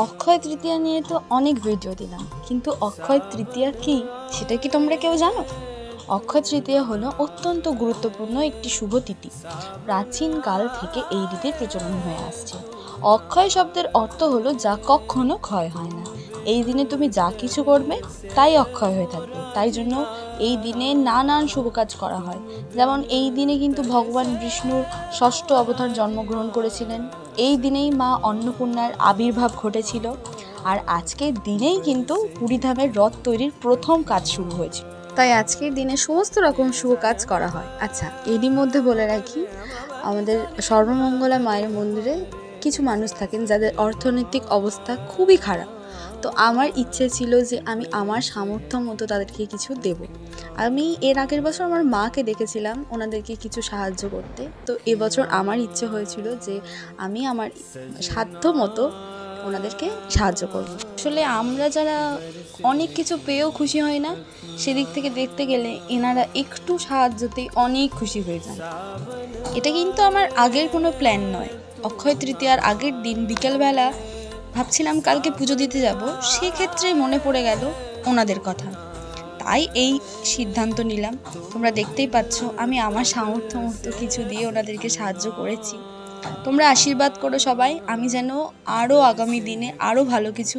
অক্ষয় তৃতীয়া নিয়ে তো অনেক ভিডিও দিলাম, কিন্তু অক্ষয় তৃতীয়া কি সেটা কি তোমরা কেউ জানো? অক্ষয় তৃতীয়া হলো অত্যন্ত গুরুত্বপূর্ণ একটি শুভ তিথি। প্রাচীনকাল থেকে এই রীতির প্রচলন হয়ে আসছে। অক্ষয় শব্দের অর্থ হলো যা কখনো ক্ষয় হয় না। এই দিনে তুমি যা কিছু করবে তাই অক্ষয় হয়ে থাকবে। তাই জন্য এই দিনে নানান শুভ কাজ করা হয়। যেমন এই দিনে কিন্তু ভগবান বিষ্ণুর ষষ্ঠ অবতার জন্মগ্রহণ করেছিলেন। এই দিনেই মা অন্নপূর্ণার আবির্ভাব ঘটেছিল। আর আজকের দিনেই কিন্তু পুরীধামের রথ তৈরির প্রথম কাজ শুরু হয়েছিল। তাই আজকের দিনে সমস্ত রকম শুভ কাজ করা হয়। আচ্ছা, এরই মধ্যে বলে রাখি, আমাদের সর্বমঙ্গলা মায়ের মন্দিরে কিছু মানুষ থাকেন যাদের অর্থনৈতিক অবস্থা খুবই খারাপ। তো আমার ইচ্ছে ছিল যে আমি আমার সামর্থ্য মতো তাদেরকে কিছু দেব। আমি এর আগের বছর আমার মাকে দেখেছিলাম ওনাদেরকে কিছু সাহায্য করতে। তো এবছর আমার ইচ্ছে হয়েছিল যে আমি আমার সাধ্য মতো ওনাদেরকে সাহায্য করব। আসলে আমরা যারা অনেক কিছু পেয়েও খুশি হয় না, সেদিক থেকে দেখতে গেলে এনারা একটু সাহায্যতেই অনেক খুশি হয়ে যান। এটা কিন্তু আমার আগের কোনো প্ল্যান নয়। অক্ষয় তৃতীয়ার আগের দিন বিকেলবেলা ভাবছিলাম কালকে পুজো দিতে যাব, সেক্ষেত্রে মনে পড়ে গেল ওনাদের কথা। তাই এই সিদ্ধান্ত নিলাম। তোমরা দেখতেই পাচ্ছ আমি আমার সামর্থ্য মতো কিছু দিয়ে ওনাদেরকে সাহায্য করেছি। তোমরা আশীর্বাদ করো সবাই, আমি যেন আরও আগামী দিনে আরও ভালো কিছু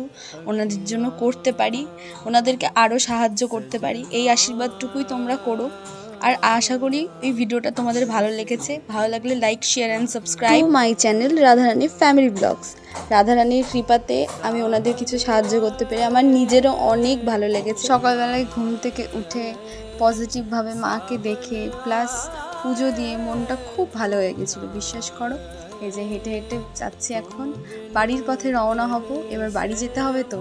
ওনাদের জন্য করতে পারি, ওনাদেরকে আরও সাহায্য করতে পারি। এই আশীর্বাদটুকুই তোমরা করো। আর আশা করি এই ভিডিওটা তোমাদের ভালো লেগেছে। ভালো লাগলে like, share and subscribe my channel Radharani family blogs. রাধারানীর কৃপাতে আমি ওনাদের কিছু সাহায্য করতে পেরে আমার নিজেরও অনেক ভালো লেগেছে। সকালবেলায় ঘুম থেকে উঠে পজিটিভভাবে মাকে দেখে প্লাস পুজো দিয়ে মনটা খুব ভালো হয়ে গেছিলো, বিশ্বাস করো। এই যে হেঁটে হেঁটে যাচ্ছি, এখন বাড়ির পথে রওনা হব। এবার বাড়ি যেতে হবে, তো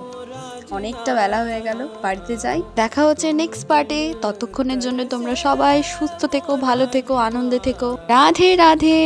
অনেকটা বেলা হয়ে গেল, বাড়িতে যাই। দেখা হচ্ছে নেক্সট পার্টে। ততক্ষণের জন্য তোমরা সবাই সুস্থ থেকো, ভালো থেকো, আনন্দে থেকো। রাধে রাধে।